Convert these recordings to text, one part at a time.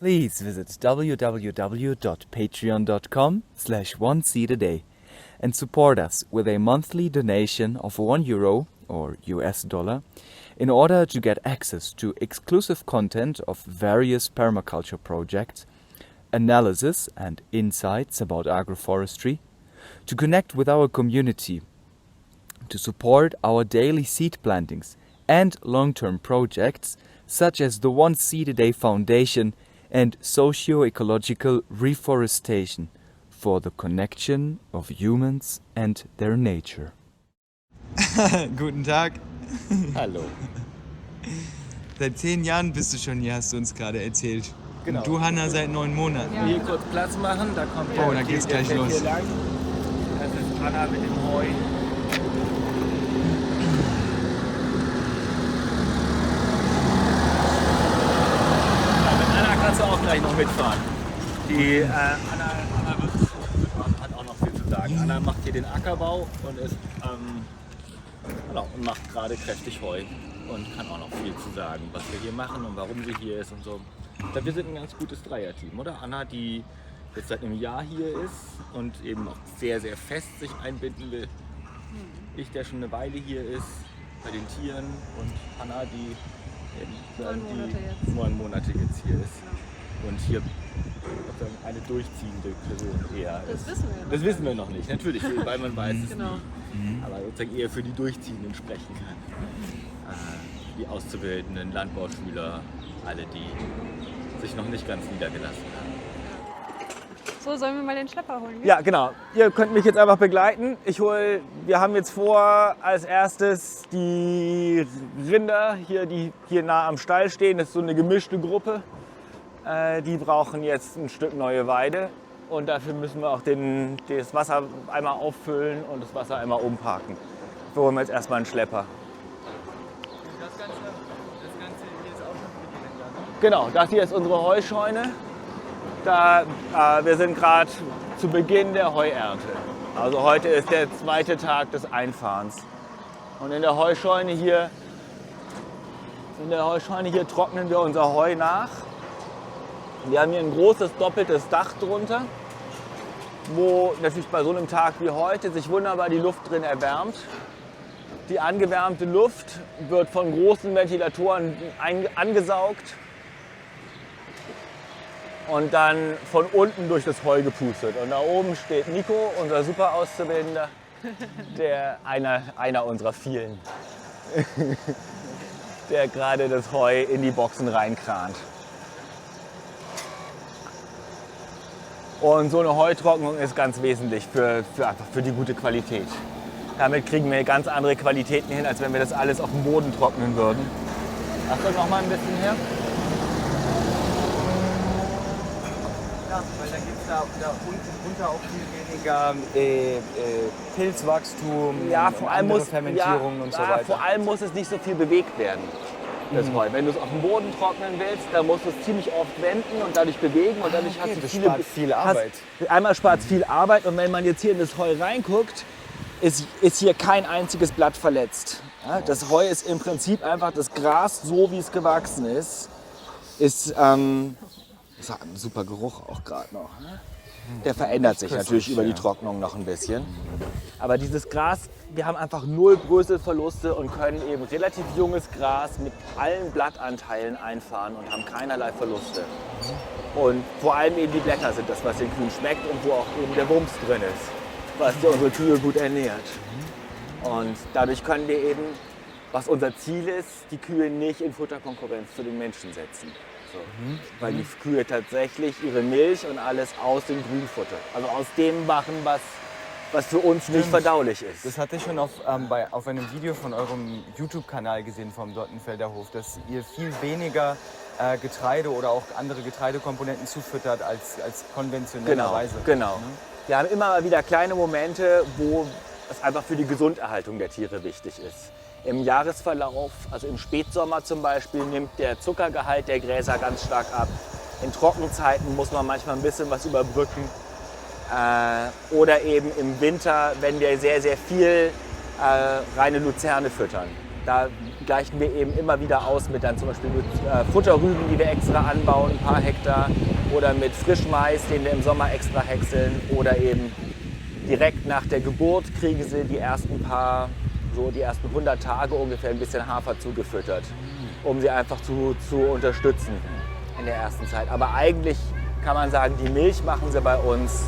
Please visit www.patreon.com/oneseedaday and support us with a monthly donation of €1 or US dollar in order to get access to exclusive content of various permaculture projects, analysis and insights about agroforestry, to connect with our community, to support our daily seed plantings and long-term projects such as the One Seed a Day Foundation and socio-ecological reforestation for the connection of humans and their nature. Guten Tag. Hallo. Seit 10 Jahren bist du schon hier, hast du uns gerade erzählt. Genau. Und du, Hanna, seit 9 Monaten. Ja. Hier kurz Platz machen, da kommt Oh, da geht's gleich los. Hier lang. Das ist Anna mit dem Heu. Ja, mit Anna kannst du auch gleich noch mitfahren. Die Anna hat auch noch viel zu sagen. Anna macht hier den Ackerbau und ist genau, und macht gerade kräftig Heu und kann auch noch viel zu sagen, was wir hier machen und warum sie hier ist und so. Ich glaube, wir sind ein ganz gutes Dreierteam, oder? Anna, die jetzt seit einem Jahr hier ist und eben auch sehr, sehr fest sich einbinden will. Ich, der schon eine Weile hier ist, bei den Tieren, und Hanna, die eben 9 Monate jetzt hier ist. Und hier sozusagen eine durchziehende Person eher ist. Das wissen wir noch. Das wissen wir noch nicht, natürlich, weil man weiß es Genau. nie. Aber sozusagen eher für die Durchziehenden sprechen kann. Die Auszubildenden, Landbauschüler, alle, die sich noch nicht ganz niedergelassen haben. So, sollen wir mal den Schlepper holen? Ja, genau. Ihr könnt mich jetzt einfach begleiten. Wir haben jetzt vor, als erstes die Rinder hier, die hier nah am Stall stehen. Das ist so eine gemischte Gruppe. Die brauchen jetzt ein Stück neue Weide. Und dafür müssen wir auch das Wasser einmal auffüllen und das Wasser einmal umparken. Wir holen jetzt erstmal einen Schlepper. Das Ganze hier ist auch schon für die Rinder, ne? Genau, das hier ist unsere Heuscheune. Wir sind gerade zu Beginn der Heuernte. Also heute ist der zweite Tag des Einfahrens. Und in der Heuscheune hier trocknen wir unser Heu nach. Wir haben hier ein großes doppeltes Dach drunter, wo natürlich bei so einem Tag wie heute sich wunderbar die Luft drin erwärmt. Die angewärmte Luft wird von großen Ventilatoren angesaugt und dann von unten durch das Heu gepustet. Und da oben steht Nico, unser super Auszubildender, einer unserer vielen, der gerade das Heu in die Boxen reinkrant. Und so eine Heutrocknung ist ganz wesentlich für die gute Qualität. Damit kriegen wir ganz andere Qualitäten hin, als wenn wir das alles auf dem Boden trocknen würden. Achtung, noch mal ein bisschen her. Ja, weil dann gibt es da unten drunter auch viel weniger Pilzwachstum, Ja, vor allem andere muss, Fermentierungen und so weiter. vor allem muss es nicht so viel bewegt werden, das Heu. Wenn du es auf dem Boden trocknen willst, dann musst du es ziemlich oft wenden und dadurch bewegen und dadurch hast du das spart viel Arbeit. Einmal spart es viel Arbeit, und wenn man jetzt hier in das Heu reinguckt, ist hier kein einziges Blatt verletzt. Ja, das Heu ist im Prinzip einfach das Gras, so wie es gewachsen ist. Das hat einen super Geruch auch gerade noch. Ne? Der verändert sich natürlich über die Trocknung noch ein bisschen. Aber dieses Gras, wir haben einfach 0 Bröselverluste und können eben relativ junges Gras mit allen Blattanteilen einfahren und haben keinerlei Verluste. Und vor allem eben die Blätter sind das, was den Kühen schmeckt und wo auch eben der Wumms drin ist, was unsere Kühe gut ernährt. Und dadurch können wir eben, was unser Ziel ist, die Kühe nicht in Futterkonkurrenz zu den Menschen setzen. So. Weil die Kühe tatsächlich ihre Milch und alles aus dem Grünfutter, also aus dem machen, was für uns nicht verdaulich ist. Das hatte ich schon auf einem Video von eurem YouTube-Kanal gesehen, vom Dottenfelder Hof, dass ihr viel weniger Getreide oder auch andere Getreidekomponenten zufüttert als konventionellerweise. Genau. Wir haben immer mal wieder kleine Momente, wo es einfach für die Gesunderhaltung der Tiere wichtig ist. Im Jahresverlauf, also im Spätsommer zum Beispiel, nimmt der Zuckergehalt der Gräser ganz stark ab. In Trockenzeiten muss man manchmal ein bisschen was überbrücken. Oder eben im Winter, wenn wir sehr, sehr viel reine Luzerne füttern. Da gleichen wir eben immer wieder aus mit dann zum Beispiel mit Futterrüben, die wir extra anbauen, ein paar Hektar, oder mit Frischmais, den wir im Sommer extra häckseln, oder eben direkt nach der Geburt kriegen sie die ersten 100 Tage ungefähr ein bisschen Hafer zugefüttert, um sie einfach zu unterstützen in der ersten Zeit. Aber eigentlich kann man sagen, die Milch machen sie bei uns.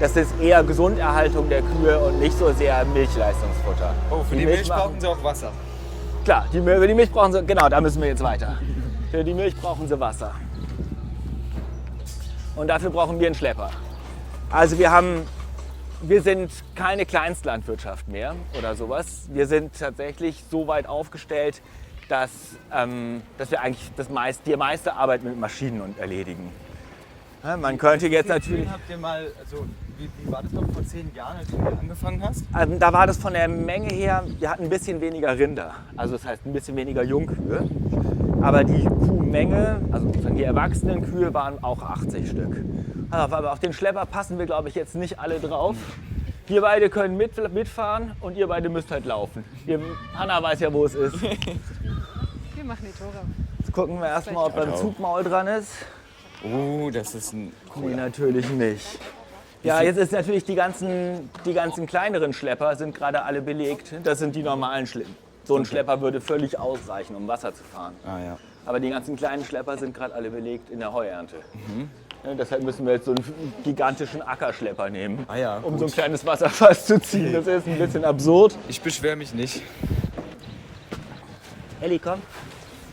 Das ist eher Gesunderhaltung der Kühe und nicht so sehr Milchleistungsfutter. Oh, für die Milch brauchen sie auch Wasser. Klar, für die Milch brauchen sie, genau, da müssen wir jetzt weiter. Für die Milch brauchen sie Wasser. Und dafür brauchen wir einen Schlepper. Also wir sind keine Kleinstlandwirtschaft mehr oder sowas. Wir sind tatsächlich so weit aufgestellt, dass wir eigentlich die meiste Arbeit mit Maschinen erledigen. Ja, man könnte jetzt natürlich... Habt ihr mal, also wie war das noch vor 10 Jahren, als du angefangen hast? Da war das von der Menge her, wir hatten ein bisschen weniger Rinder, also das heißt ein bisschen weniger Jungkühe. Aber die Kuhmenge, also die erwachsenen Kühe waren auch 80 Stück. Aber auf den Schlepper passen wir, glaube ich, jetzt nicht alle drauf. Wir beide können mitfahren und ihr beide müsst halt laufen. Hanna weiß ja, wo es ist. Wir machen die Tore. Jetzt gucken wir erstmal, ob beim Zugmaul dran ist. Oh, das ist ein Nee, natürlich nicht. Ja, jetzt ist natürlich die ganzen kleineren Schlepper sind gerade alle belegt. Das sind die normalen Schlepper. So ein Schlepper würde völlig ausreichen, um Wasser zu fahren. Ah ja. Aber die ganzen kleinen Schlepper sind gerade alle belegt in der Heuernte. Ja, deshalb müssen wir jetzt so einen gigantischen Ackerschlepper nehmen, Ah ja, um gut. so ein kleines Wasserfass zu ziehen. Das ist ein bisschen absurd. Ich beschwere mich nicht. Elli, komm.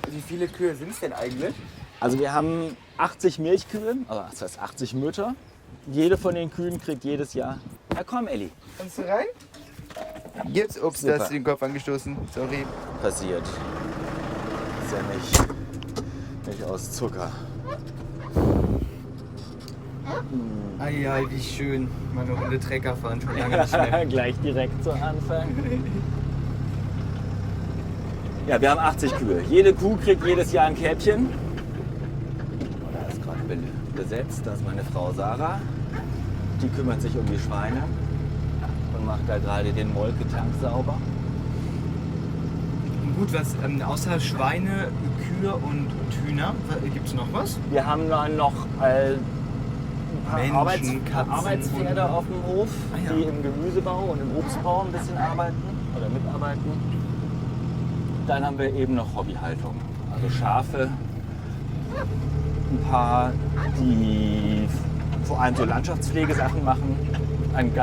Wie viele Kühe sind es denn eigentlich? Also wir haben 80 Milchkühe, also das heißt 80 Mütter. Jede von den Kühen kriegt jedes Jahr... Ja, komm, Elli. Kommst du rein? Jetzt, ups, da hast du den Kopf angestoßen. Sorry. Passiert. Ist ja nicht aus Zucker. Ai, wie schön. Mal eine Runde Trecker fahren, schon lange nicht mehr. Gleich direkt zu Anfang. Ja, wir haben 80 Kühe. Jede Kuh kriegt jedes Jahr ein Kälbchen. Oh, da ist gerade besetzt. Das ist meine Frau Sarah. Die kümmert sich um die Schweine und macht da gerade den Molketank sauber. Gut, was außer Schweine, Kühe und Hühner, gibt es noch was? Wir haben dann noch ein paar Menschen, Katzen, Arbeitspferde Hunde. auf dem Hof, Ah, ja. die im Gemüsebau und im Obstbau ein bisschen arbeiten oder mitarbeiten. Dann haben wir eben noch Hobbyhaltung, also Schafe, ein paar, die vor allem so Landschaftspflegesachen machen, an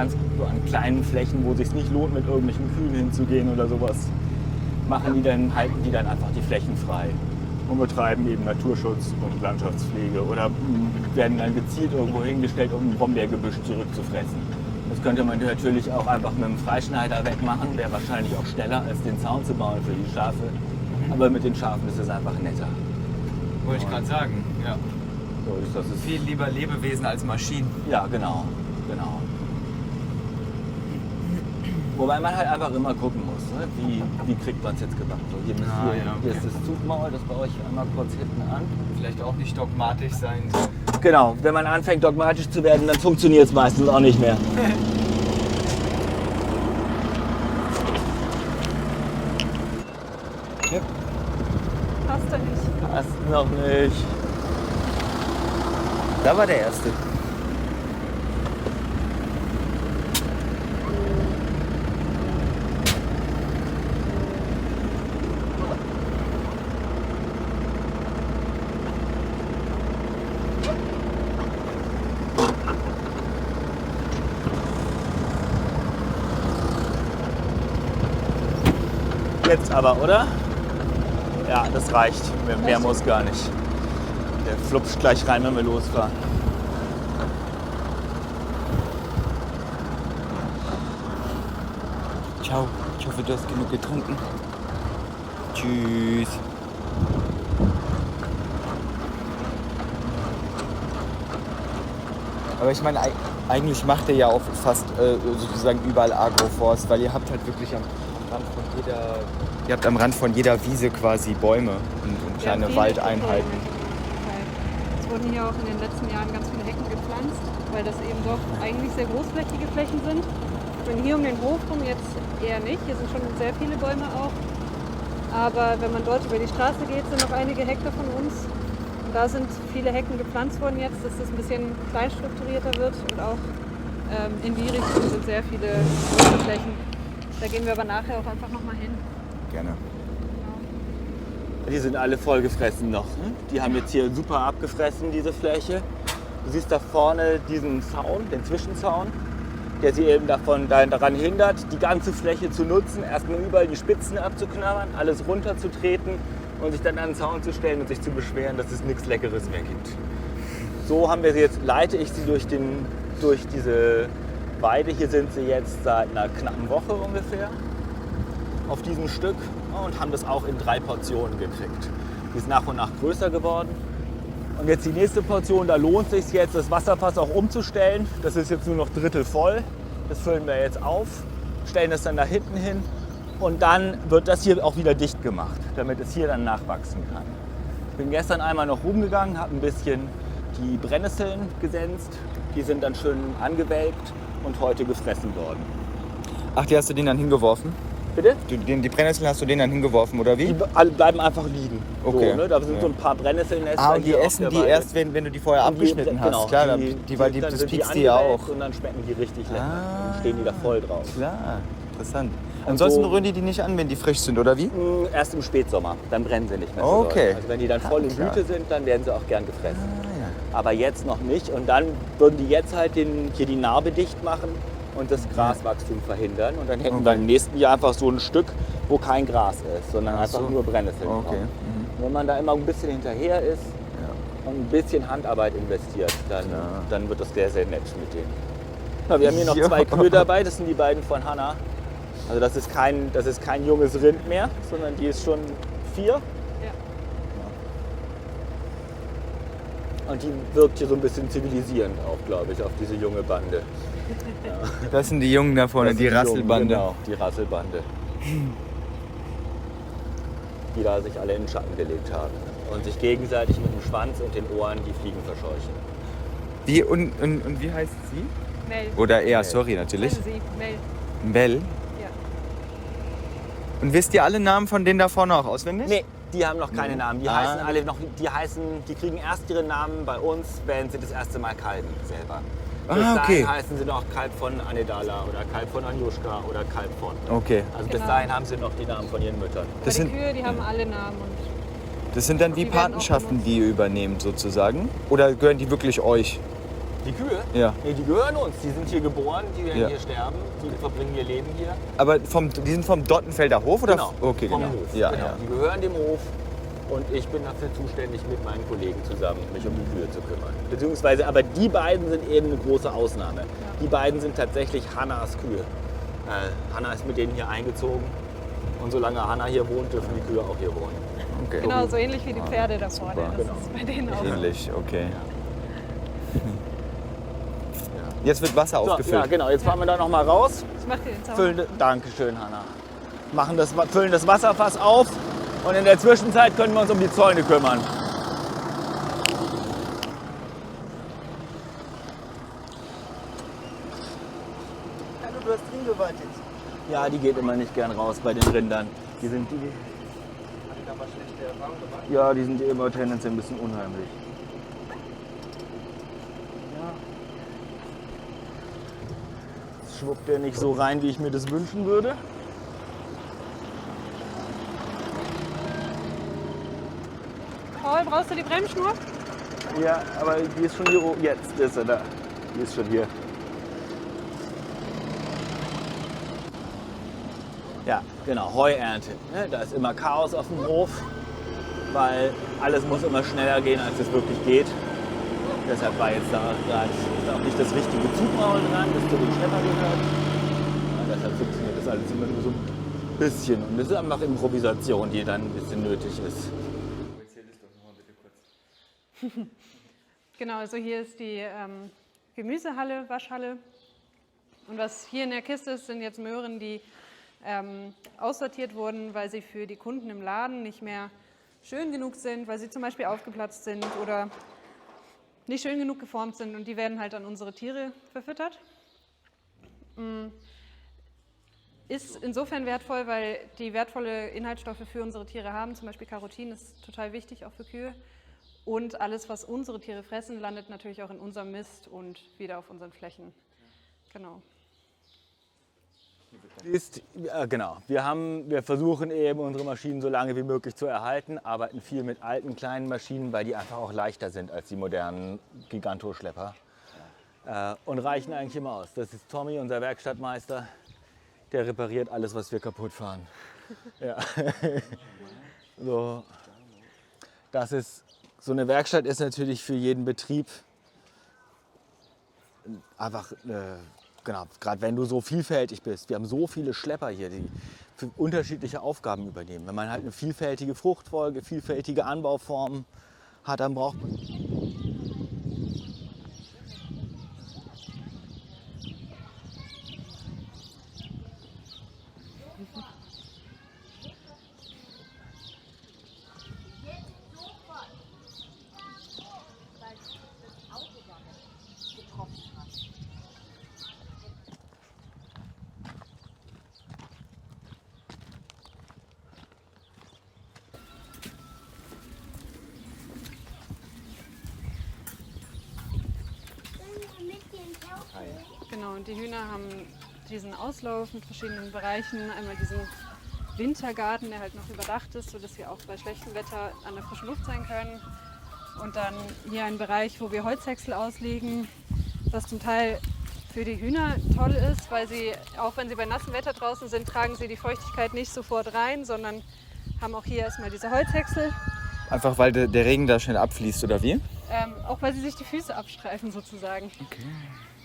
kleinen Flächen, wo es sich nicht lohnt, mit irgendwelchen Kühen hinzugehen oder sowas, halten die dann einfach die Flächen frei und betreiben eben Naturschutz und Landschaftspflege oder werden dann gezielt irgendwo hingestellt, um ein Brombeergebüsch zurückzufressen. Das könnte man natürlich auch einfach mit einem Freischneider wegmachen, wäre wahrscheinlich auch schneller als den Zaun zu bauen für die Schafe. Aber mit den Schafen ist es einfach netter. Wollte ich gerade sagen, ja. So, das ist Viel lieber Lebewesen als Maschinen. Ja, genau. Wobei man halt einfach immer gucken muss, ne? Wie kriegt man es jetzt gebacken. So, hier ist das Zugmaul, das baue ich einmal kurz hinten an. Vielleicht auch nicht dogmatisch sein. Genau, wenn man anfängt dogmatisch zu werden, dann funktioniert es meistens auch nicht mehr. Passt da nicht. Passt noch nicht. Da war der erste. Jetzt aber, oder? Ja, das reicht. Mehr muss gar nicht. Der flupscht gleich rein, wenn wir losfahren. Ciao. Ich hoffe, du hast genug getrunken. Tschüss. Aber ich meine, eigentlich macht ihr ja auch fast sozusagen überall Agroforst, weil ihr habt halt wirklich am Rand von jeder Wiese quasi Bäume und kleine viele Waldeinheiten. Hecken. Es wurden hier auch in den letzten Jahren ganz viele Hecken gepflanzt, weil das eben doch eigentlich sehr großflächige Flächen sind. Und hier um den Hof rum jetzt eher nicht. Hier sind schon sehr viele Bäume auch. Aber wenn man dort über die Straße geht, sind noch einige Hektar von uns. Und da sind viele Hecken gepflanzt worden jetzt, dass das ein bisschen kleinstrukturierter wird. Und auch in die Richtung sind sehr viele große Flächen. Da gehen wir aber nachher auch einfach nochmal hin. Gerne. Die sind alle voll gefressen noch. Ne? Die haben jetzt hier super abgefressen, diese Fläche. Du siehst da vorne diesen Zaun, den Zwischenzaun, der sie eben daran hindert, die ganze Fläche zu nutzen, erstmal überall die Spitzen abzuknabbern, alles runterzutreten und sich dann an den Zaun zu stellen und sich zu beschweren, dass es nichts Leckeres mehr gibt. So haben wir sie jetzt, leite ich sie durch diese Weide. Hier sind sie jetzt seit einer knappen Woche ungefähr auf diesem Stück und haben das auch in 3 Portionen gekriegt. Die ist nach und nach größer geworden. Und jetzt die nächste Portion, da lohnt es sich jetzt, das Wasserfass auch umzustellen. Das ist jetzt nur noch drittel voll. Das füllen wir jetzt auf, stellen das dann da hinten hin und dann wird das hier auch wieder dicht gemacht, damit es hier dann nachwachsen kann. Ich bin gestern einmal noch rumgegangen, habe ein bisschen die Brennnesseln gesenzt. Die sind dann schön angewelkt und heute gefressen worden. Ach, die hast du denen dann hingeworfen? Bitte? Die Brennnesseln hast du denen dann hingeworfen, oder wie? Die alle bleiben einfach liegen. Okay. So, ne? Da sind so ein paar Brennnesselnester. Ah, und die hier auf essen der die Weide. erst, wenn du die vorher abgeschnitten hast. Genau, Klar, weil dann das sind piekst die ja angewelkt auch. und dann schmecken die richtig lecker. Ah. Dann stehen die da voll drauf. Klar, interessant. Ansonsten so- rühren die nicht an, wenn die frisch sind, oder wie? Erst im Spätsommer, dann brennen sie nicht mehr so Okay. doll. Also wenn die dann voll in Klar. Blüte sind, dann werden sie auch gern gefressen. Ah, ja. Aber jetzt noch nicht. Und dann würden die jetzt halt hier die Narbe dicht machen und das Graswachstum verhindern. Und dann hätten wir im nächsten Jahr einfach so ein Stück, wo kein Gras ist, sondern einfach so. nur Brennnesseln. Okay. drauf. Wenn man da immer ein bisschen hinterher ist und ein bisschen Handarbeit investiert, dann wird das sehr, sehr nett mit denen. Ja, wir haben hier noch Ja. 2 Kühe dabei, das sind die beiden von Hanna. Also das ist kein junges Rind mehr, sondern die ist schon 4. Ja. Und die wirkt hier so ein bisschen zivilisierend auch, glaube ich, auf diese junge Bande. Das sind die Jungen da vorne, Das die sind Jungen, Rasselbande. Genau, die Rasselbande. Die da sich alle in den Schatten gelegt haben und sich gegenseitig mit dem Schwanz und den Ohren die Fliegen verscheuchen. Wie, und wie heißt sie? Mel. Oder er, sorry natürlich. Also sie, Mel. Mel. Ja. Und wisst ihr alle Namen von denen da vorne auch auswendig? Nee, die haben noch keine Namen. Die Ah. heißen alle noch, die kriegen erst ihre Namen bei uns, wenn sie das erste Mal kalben selber. Bis Ah, okay. dahin heißen sie noch Kalb von Anedala oder Kalb von Anjuschka oder Kalb von. Okay. Also bis Genau. dahin haben sie noch die Namen von ihren Müttern. Aber Das die sind, Kühe, die haben alle Namen. Und das sind dann wie Die werden auch Patenschaften, benutzt. die ihr übernehmt sozusagen? Oder gehören die wirklich euch? Die Kühe? Ja. Nee, die gehören uns. Die sind hier geboren, die werden Ja. hier sterben, die verbringen ihr Leben hier. Aber die sind vom Dottenfelder Hof? Oder? Okay, vom genau. Hof. Ja, genau. ja. Die gehören dem Hof und ich bin dafür zuständig, mit meinen Kollegen zusammen mich um die Kühe zu kümmern. Beziehungsweise, aber die beiden sind eben eine große Ausnahme. Die beiden sind tatsächlich Hannas Kühe. Hanna ist mit denen hier eingezogen und solange Hanna hier wohnt, dürfen die Kühe auch hier wohnen. Okay. genau, so ähnlich wie die Pferde da vorne. super. Das Genau. ist bei denen auch so. Ähnlich, okay. Jetzt wird Wasser So, ja, aufgefüllt. genau. Jetzt fahren wir da noch mal raus. Ich mach dir den Zaun. Dankeschön, Hanna. Füllen das Wasserfass auf und in der Zwischenzeit können wir uns um die Zäune kümmern. Hallo, du hast drin gewartet. Ja, die geht immer nicht gern raus bei den Rindern. Die sind Hatte da mal schlechte Erfahrungen gemacht? Ja, die sind immer tendenziell ein bisschen unheimlich. Jetzt schwuppt der nicht so rein, wie ich mir das wünschen würde. Paul, brauchst du die Bremsschnur? Ja, aber die ist schon hier oben. Jetzt ist er da. Die ist schon hier. Ja, genau, Heuernte. Ne? Da ist immer Chaos auf dem Hof, weil alles muss immer schneller gehen, als es wirklich geht. Deshalb war jetzt da gerade auch nicht das richtige Zugmaul dran, das zu den Schlepper gehört. Ja, deshalb funktioniert das alles immer nur so ein bisschen. Und das ist einfach Improvisation, die dann ein bisschen nötig ist. Genau, also hier ist die Gemüsehalle, Waschhalle. Und was hier in der Kiste ist, sind jetzt Möhren, die aussortiert wurden, weil sie für die Kunden im Laden nicht mehr schön genug sind, weil sie zum Beispiel aufgeplatzt sind oder nicht schön genug geformt sind und die werden halt an unsere Tiere verfüttert. ist insofern wertvoll, weil die wertvolle Inhaltsstoffe für unsere Tiere haben. Zum Beispiel Carotin ist total wichtig, auch für Kühe. Und alles, was unsere Tiere fressen, landet natürlich auch in unserem Mist und wieder auf unseren Flächen. Genau. Genau. Wir versuchen eben unsere Maschinen so lange wie möglich zu erhalten, arbeiten viel mit alten kleinen Maschinen, weil die einfach auch leichter sind als die modernen Gigantoschlepper. Und reichen eigentlich immer aus. Das ist Tommy, unser Werkstattmeister. Der repariert alles, was wir kaputt fahren. Ja. So. So eine Werkstatt ist natürlich für jeden Betrieb einfach, genau, gerade wenn du so vielfältig bist. Wir haben so viele Schlepper hier, die für unterschiedliche Aufgaben übernehmen. Wenn man halt eine vielfältige Fruchtfolge, vielfältige Anbauformen hat, dann braucht man... Genau, und die Hühner haben diesen Auslauf mit verschiedenen Bereichen. Einmal diesen Wintergarten, der halt noch überdacht ist, sodass wir auch bei schlechtem Wetter an der frischen Luft sein können. Und dann hier ein Bereich, wo wir Holzhäcksel auslegen, was zum Teil für die Hühner toll ist, weil sie, auch wenn sie bei nassem Wetter draußen sind, tragen sie die Feuchtigkeit nicht sofort rein, sondern haben auch hier erstmal diese Holzhäcksel. Einfach weil der Regen da schnell abfließt, oder wie? Auch weil sie sich die Füße abstreifen sozusagen. Okay.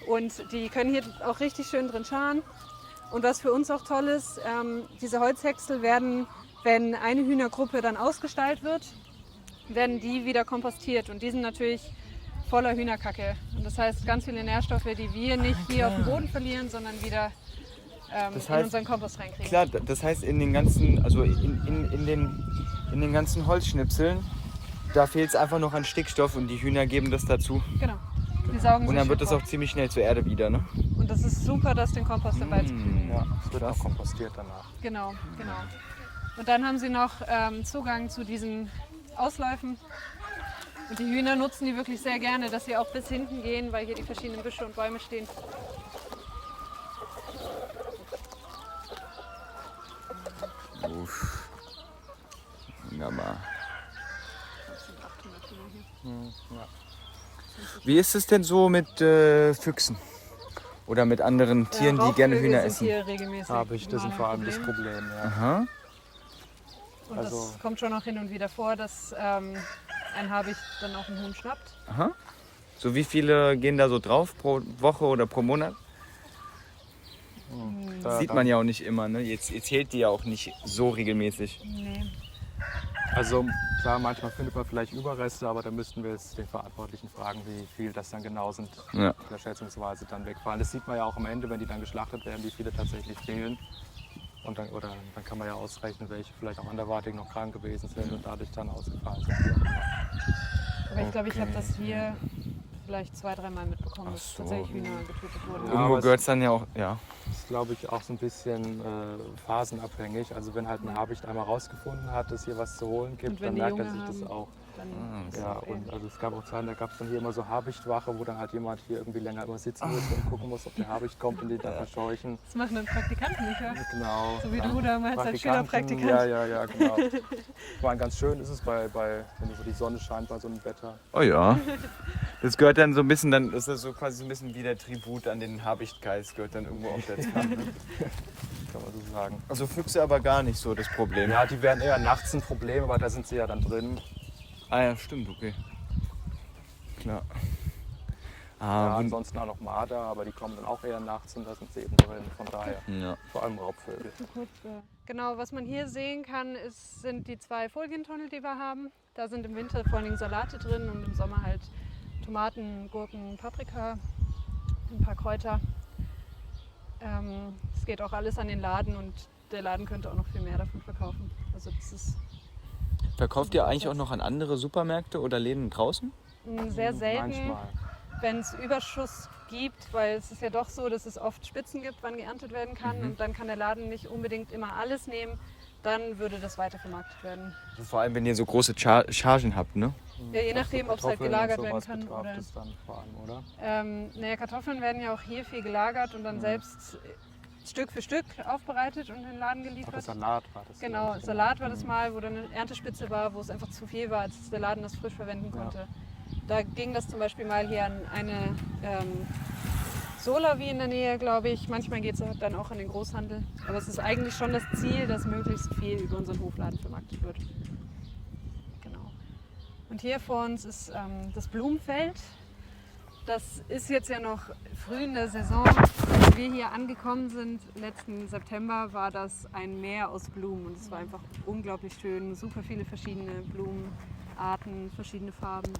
Und die können hier auch richtig schön drin scharen. Und was für uns auch toll ist, diese Holzhäcksel werden, wenn eine Hühnergruppe dann ausgestallt wird, werden die wieder kompostiert. Und die sind natürlich voller Hühnerkacke. Und das heißt, ganz viele Nährstoffe, die wir nicht hier auf dem Boden verlieren, sondern wieder in unseren Kompost reinkriegen. Klar, das heißt in den ganzen, also in den ganzen Holzschnipseln, da fehlt es einfach noch an Stickstoff und die Hühner geben das dazu. Genau. Die saugen und dann sich wird es auch ziemlich schnell zur Erde wieder, ne? Und das ist super, das den Kompost dabei zu kriegen. Ja, es wird auch kompostiert danach. Genau. Und dann haben sie noch Zugang zu diesen Ausläufen. Und die Hühner nutzen die wirklich sehr gerne, dass sie auch bis hinten gehen, weil hier die verschiedenen Büsche und Bäume stehen. Uff. Wunderbar. Wie ist es denn so mit Füchsen? Oder mit anderen Tieren, die gerne Hühner essen? Das ist vor allem das Problem. Ja. Aha. Und das kommt schon auch hin und wieder vor, dass ein Habicht dann auch einen Huhn schnappt. Aha. So wie viele gehen da so drauf pro Woche oder pro Monat? Sieht man ja auch nicht immer, ne? Jetzt zählt die ja auch nicht so regelmäßig. Nee. Also klar, manchmal findet man vielleicht Überreste, aber da müssten wir jetzt den Verantwortlichen fragen, wie viel das dann genau sind, Ja. schätzungsweise dann wegfallen. Das sieht man ja auch am Ende, wenn die dann geschlachtet werden, wie viele tatsächlich fehlen. Und dann kann man ja ausrechnen, welche vielleicht auch anderweitig noch krank gewesen sind und dadurch dann ausgefallen sind. Aber ich glaube, ich habe das hier vielleicht 2-3 Mal mitbekommen, dass tatsächlich Hühner getötet wurden. Ja, Irgendwo aber gehört es dann ja auch, ja. Das ist, glaube ich, auch so ein bisschen phasenabhängig. Also wenn halt ein Habicht einmal rausgefunden hat, dass hier was zu holen gibt, Und wenn dann die merkt er Junge sich das haben, auch. Dann ist Ja, es okay. und also es gab auch Zeiten, da gab es dann hier immer so Habichtwache, wo dann halt jemand hier irgendwie länger immer sitzen muss und gucken muss, ob der Habicht kommt und den dann verscheuchen. Das machen dann Praktikanten nicht, ja? Genau. So wie du damals als Praktikanten, Schülerpraktikant. Ja, genau. Ich meine, ganz schön ist es, wenn so die Sonne scheint bei so einem Wetter. Oh ja. Das gehört dann so ein bisschen, dann ist das so quasi so ein bisschen wie der Tribut an den Habichtgeist, gehört dann irgendwo auch dazu. Kann man so sagen. Also Füchse aber gar nicht so das Problem. Ja, die werden eher nachts ein Problem, aber da sind sie ja dann drin. Ah ja, stimmt, okay. Klar. Ja, ansonsten auch noch Marder, aber die kommen dann auch eher nachts und da sind sie eben drin. Von daher Ja. vor allem Raubvögel. Genau, was man hier sehen kann, sind die 2 Folientunnel, die wir haben. Da sind im Winter vor allen Dingen Salate drin und im Sommer halt Tomaten, Gurken, Paprika, ein paar Kräuter. Es geht auch alles an den Laden und der Laden könnte auch noch viel mehr davon verkaufen. Also das ist Verkauft ihr eigentlich auch noch an andere Supermärkte oder Läden draußen? sehr selten. Manchmal. Wenn es Überschuss gibt, weil es ist ja doch so, dass es oft Spitzen gibt, wann geerntet werden kann und dann kann der Laden nicht unbedingt immer alles nehmen, dann würde das weitervermarktet werden. Vor allem, wenn ihr so große Chargen habt, ne? Ja, je nachdem, ob es halt Kartoffeln und gelagert werden sowas kann. betraf Oder, das dann vor allem, oder? naja, Kartoffeln werden ja auch hier viel gelagert und dann selbst Stück für Stück aufbereitet und in den Laden Ach, geliefert. das Salat war das. Genau, glaub ich, Salat war das mal, wo dann eine Erntespitze war, wo es einfach zu viel war, als der Laden das frisch verwenden konnte. Da ging das zum Beispiel mal hier an eine Solawi in der Nähe, glaube ich. Manchmal geht es dann auch in den Großhandel. Aber es ist eigentlich schon das Ziel, dass möglichst viel über unseren Hofladen vermarktet wird. Genau. Und hier vor uns ist das Blumenfeld. Das ist jetzt ja noch früh in der Saison. Als wir hier angekommen sind, letzten September, war das ein Meer aus Blumen. Und es war einfach unglaublich schön. Super viele verschiedene Blumenarten, verschiedene Farben.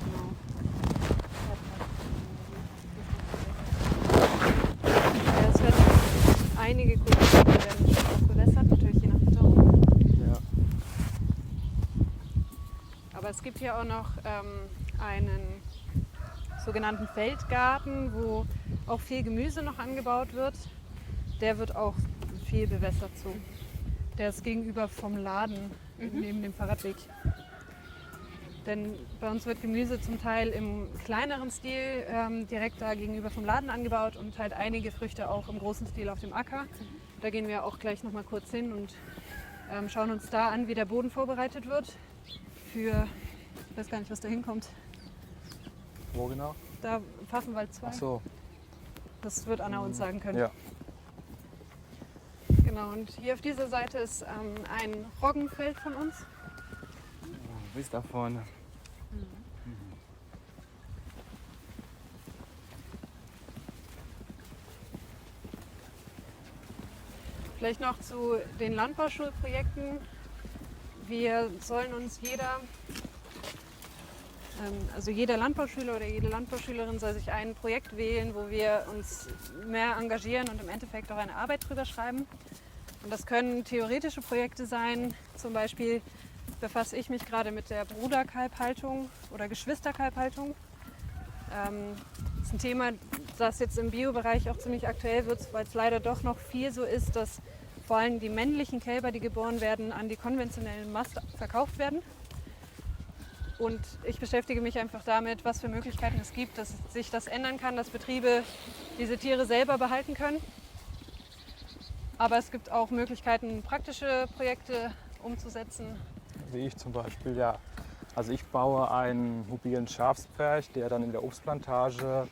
Genau. Ja, es werden einige Kulturen werden schon auch bewässert, natürlich je nach Witterung. Ja. Aber es gibt hier auch noch einen sogenannten Feldgarten, wo auch viel Gemüse noch angebaut wird. Der wird auch viel bewässert so. Der ist gegenüber vom Laden, neben dem Fahrradweg. Denn bei uns wird Gemüse zum Teil im kleineren Stil direkt da gegenüber vom Laden angebaut und halt einige Früchte auch im großen Stil auf dem Acker. Da gehen wir auch gleich noch mal kurz hin und schauen uns da an, wie der Boden vorbereitet wird. Für, ich weiß gar nicht, was da hinkommt. Wo genau? Da Pfaffenwald 2. Ach so. Das wird Anna uns sagen können. Ja. Genau, und hier auf dieser Seite ist ein Roggenfeld von uns. Bis da vorne. Vielleicht noch zu den Landbauschulprojekten. Wir sollen uns jeder Landbauschüler oder jede Landbauschülerin soll sich ein Projekt wählen, wo wir uns mehr engagieren und im Endeffekt auch eine Arbeit drüber schreiben. Und das können theoretische Projekte sein, zum Beispiel befasse ich mich gerade mit der Bruderkalbhaltung oder Geschwisterkalbhaltung. Das ist ein Thema, das jetzt im Biobereich auch ziemlich aktuell wird, weil es leider doch noch viel so ist, dass vor allem die männlichen Kälber, die geboren werden, an die konventionellen Mast verkauft werden. Und ich beschäftige mich einfach damit, was für Möglichkeiten es gibt, dass sich das ändern kann, dass Betriebe diese Tiere selber behalten können. Aber es gibt auch Möglichkeiten, praktische Projekte umzusetzen. Wie ich zum Beispiel, ja. Also ich baue einen mobilen Schafspferch, der dann in der Obstplantage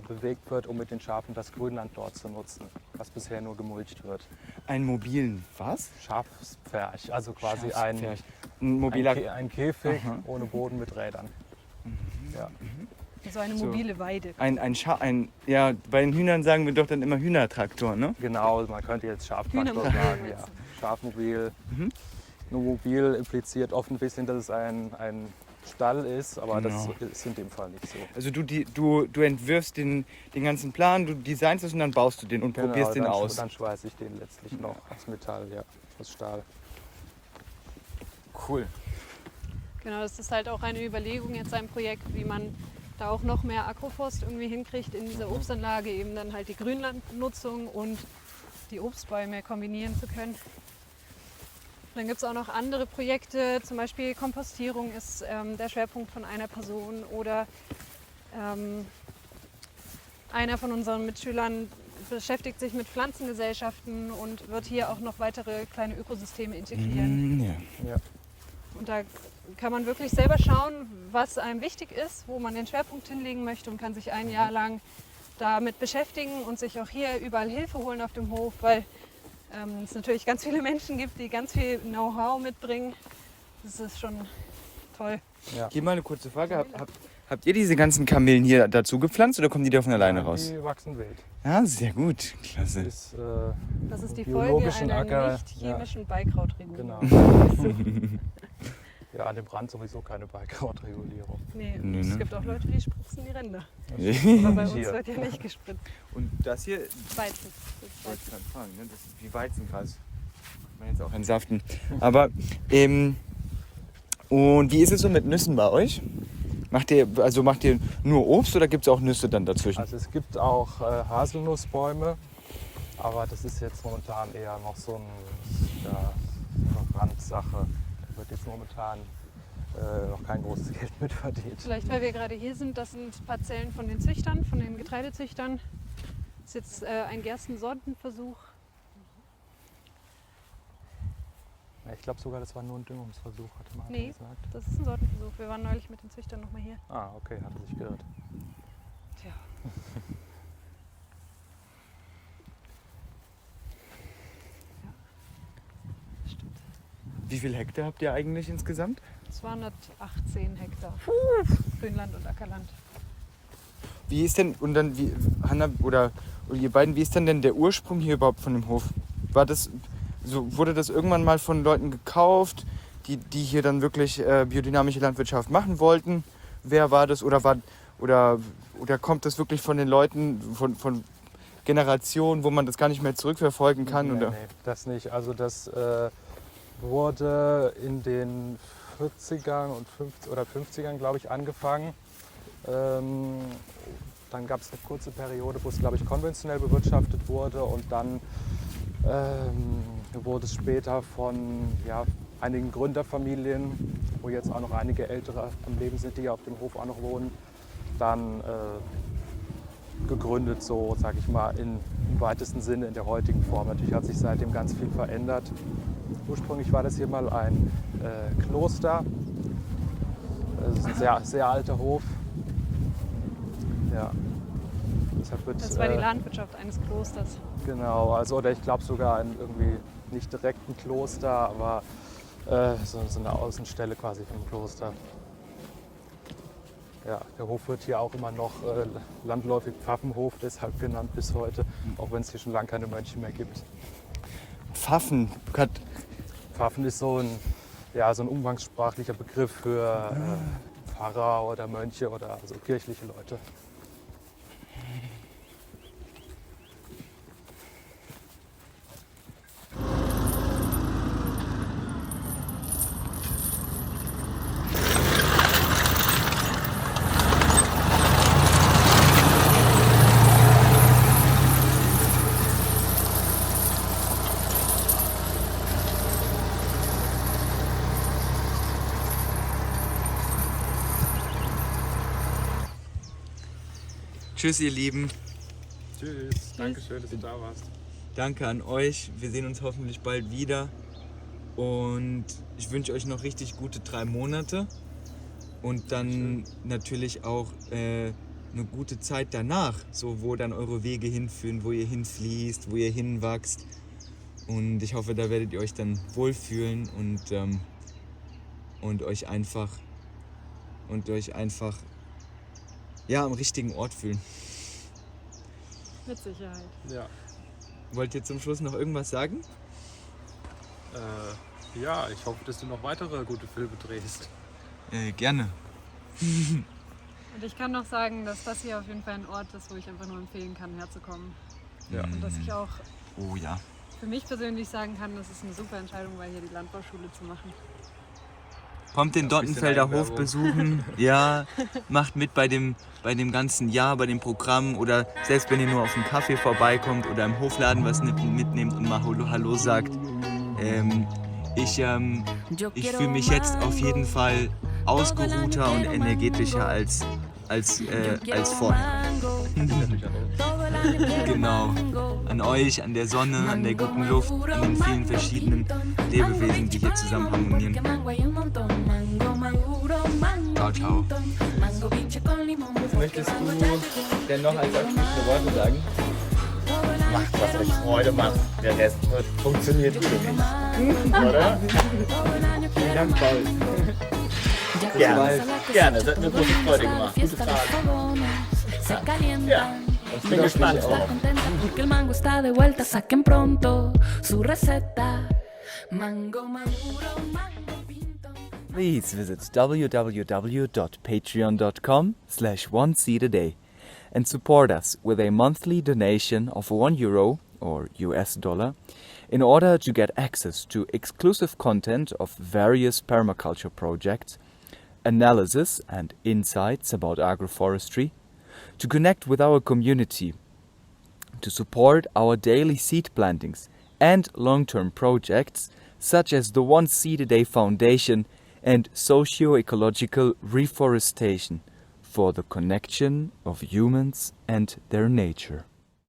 bewegt wird, um mit den Schafen das Grünland dort zu nutzen, was bisher nur gemulcht wird. Einen mobilen was? Schafspferch, also quasi Schafspferch. Ein mobiler... ein Käfig Aha. ohne Boden mit Rädern. Ja. So eine So. mobile Weide. Ja, bei den Hühnern sagen wir doch dann immer Hühnertraktor, ne? Genau, man könnte jetzt Schaftraktor Hühnermobil sagen. meinst Ja. du? Schafmobil. Nur mobil impliziert oft ein bisschen, dass es ein Stall ist, aber Genau. das ist in dem Fall nicht so. Also du entwirfst den ganzen Plan, du designst es und dann baust du den und probierst den dann, aus. Dann schweiße ich den letztlich noch aus Metall, ja, aus Stahl. Cool. Genau, das ist halt auch eine Überlegung jetzt ein Projekt, wie man da auch noch mehr Agroforst irgendwie hinkriegt in dieser Obstanlage, eben dann halt die Grünlandnutzung und die Obstbäume kombinieren zu können. Dann gibt es auch noch andere Projekte, zum Beispiel Kompostierung ist der Schwerpunkt von einer Person oder einer von unseren Mitschülern beschäftigt sich mit Pflanzengesellschaften und wird hier auch noch weitere kleine Ökosysteme integrieren. Ja. Ja. Und da kann man wirklich selber schauen, was einem wichtig ist, wo man den Schwerpunkt hinlegen möchte und kann sich ein Jahr lang damit beschäftigen und sich auch hier überall Hilfe holen auf dem Hof, weil es natürlich ganz viele Menschen gibt, die ganz viel Know-how mitbringen. Das ist schon toll. Ja. Hier mal eine kurze Frage. Habt ihr diese ganzen Kamillen hier dazu gepflanzt oder kommen die da von alleine raus? Die wachsen wild. Ja, sehr gut. Klasse. Ist, Das ist die Folge biologischen einer Acker, nicht chemischen Beikrautregulierung. Genau. Ja, an dem Rand sowieso keine Beikrautregulierung. Nee, Nee, es ne? gibt auch Leute, die spritzen die Ränder. Aber bei uns Hier. wird ja nicht gespritzt. Und das hier, Weizen. ich wollte gerade fragen, ne? Das ist wie Weizengras. Man jetzt auch entsaften. Aber, und wie ist es so mit Nüssen bei euch? Macht ihr nur Obst oder gibt es auch Nüsse dann dazwischen? Also es gibt auch Haselnussbäume, aber das ist jetzt momentan eher noch so eine Randsache. Da wird jetzt momentan noch kein großes Geld mit verdient. Vielleicht, weil wir gerade hier sind, das sind Parzellen von den Züchtern, von den Getreidezüchtern. Das ist jetzt ein Gerstensortenversuch. Ja, ich glaube sogar, das war nur ein Düngungsversuch, hatte Martin Nee, gesagt. das ist ein Sortenversuch. Wir waren neulich mit den Züchtern nochmal hier. Ah, okay, hatte sich geirrt. Tja. Ja, stimmt. Wie viel Hektar habt ihr eigentlich insgesamt? 218 Hektar. Grünland und Ackerland. Wie ist denn, und dann, Hanna oder ihr beiden, wie ist denn der Ursprung hier überhaupt von dem Hof? Wurde das irgendwann mal von Leuten gekauft, die hier dann wirklich biodynamische Landwirtschaft machen wollten? Wer war das? Oder kommt das wirklich von den Leuten, von Generationen, wo man das gar nicht mehr zurückverfolgen kann? Nee, oder? nee, das nicht. Also das wurde in den 40ern und 50ern, glaube ich, angefangen. Dann gab es eine kurze Periode, wo es, glaube ich, konventionell bewirtschaftet wurde und dann wurde es später von einigen Gründerfamilien, wo jetzt auch noch einige Ältere am Leben sind, die hier auf dem Hof auch noch wohnen, dann gegründet, so sage ich mal, im weitesten Sinne in der heutigen Form. Natürlich hat sich seitdem ganz viel verändert. Ursprünglich war das hier mal ein Kloster. Das ist ein sehr, sehr alter Hof. Ja. Deshalb wird, Das war die Landwirtschaft eines Klosters. Genau, oder ich glaube sogar irgendwie nicht direkt ein Kloster, aber so eine Außenstelle quasi vom Kloster. Ja, der Hof wird hier auch immer noch landläufig Pfaffenhof deshalb genannt bis heute, auch wenn es hier schon lange keine Mönche mehr gibt. Pfaffen. Pfaffen ist so ein umgangssprachlicher Begriff für Pfarrer oder Mönche oder so kirchliche Leute. Tschüss, ihr Lieben. Tschüss, danke schön, dass du da warst. Danke an euch. Wir sehen uns hoffentlich bald wieder. Und ich wünsche euch noch richtig gute 3 Monate. Und dann natürlich auch eine gute Zeit danach, so wo dann eure Wege hinführen, wo ihr hinfließt, wo ihr hinwachst. Und ich hoffe, da werdet ihr euch dann wohlfühlen und euch einfach am richtigen Ort fühlen. Mit Sicherheit. Ja. Wollt ihr zum Schluss noch irgendwas sagen? Ja, ich hoffe, dass du noch weitere gute Filme drehst. Gerne. Und ich kann noch sagen, dass das hier auf jeden Fall ein Ort ist, wo ich einfach nur empfehlen kann, herzukommen. Ja. Und dass ich auch Oh ja. für mich persönlich sagen kann, das ist eine super Entscheidung war, hier die Landbauschule zu machen. Kommt den Dottenfelder Hof besuchen, ja, macht mit bei dem ganzen Jahr, bei dem Programm oder selbst wenn ihr nur auf einen Kaffee vorbeikommt oder im Hofladen was mitnehmt und mal Hallo sagt. Ich fühle mich jetzt auf jeden Fall ausgeruhter und energetischer als vorher. Genau. An euch, an der Sonne, an der guten Luft, an den vielen verschiedenen Lebewesen, die hier zusammen harmonieren. Ciao, ciao. Möchtest du denn noch als abschließende Worte sagen? Macht, was euch Freude macht. Der Rest funktioniert nicht. Oder? Vielen Dank, Paul. Gerne. Gerne. Das hat mir große Freude gemacht. Gute Frage. Ja. Ich bin gespannt. Que el mango está de vuelta, saquen pronto su receta. Mango maduro, mango pinto. Please visit www.patreon.com/oneseed-a-day and support us with a monthly donation of €1 or $, in order to get access to exclusive content of various permaculture projects, analysis and insights about agroforestry, to connect with our community, to support our daily seed plantings and long-term projects such as the One Seed a Day Foundation and socio-ecological reforestation for the connection of humans and their nature.